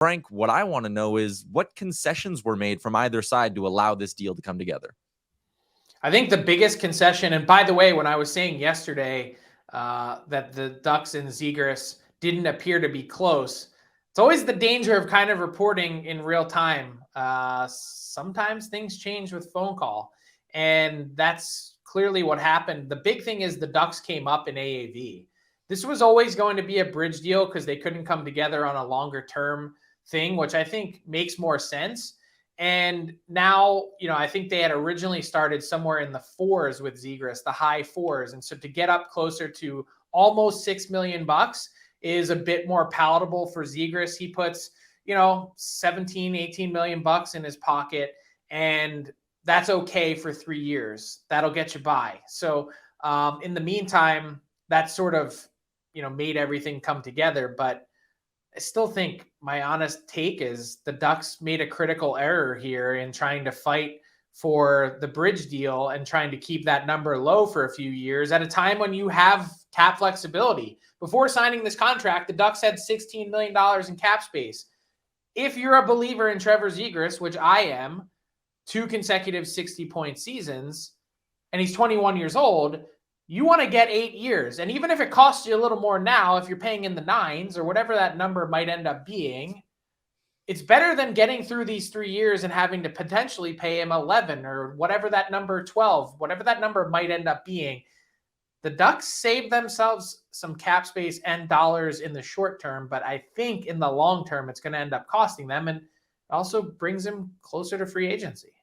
Frank, what I want to know is what concessions were made from either side to allow this deal to come together. I think the biggest concession, and by the way, when I was saying yesterday that the Ducks and Zegras didn't appear to be close, it's always the danger of kind of reporting in real time. Sometimes things change with phone call, and that's clearly what happened. The big thing is the Ducks came up in AAV. This was always going to be a bridge deal because they couldn't come together on a longer term thing, which I think makes more sense. And now, I think they had originally started somewhere in the 4s with Zegras, the high 4s. And so to get up closer to almost $6 million is a bit more palatable for Zegras. He puts, 17, 18 million bucks in his pocket, and that's okay for 3 years. That'll get you by. So in the meantime, that sort of, made everything come together. But I still think my honest take is the Ducks made a critical error here in trying to fight for the bridge deal and trying to keep that number low for a few years at a time when you have cap flexibility. Before signing this contract, the Ducks had $16 million in cap space. If you're a believer in Trevor Zegras, which I am, 2 consecutive 60-point seasons, and he's 21 years old, you want to get 8 years. And even if it costs you a little more now, if you're paying in the 9s or whatever that number might end up being, it's better than getting through these 3 years and having to potentially pay him 11 or whatever that number, 12, whatever that number might end up being. The Ducks saved themselves some cap space and dollars in the short term, but I think in the long term, it's going to end up costing them, and also brings him closer to free agency.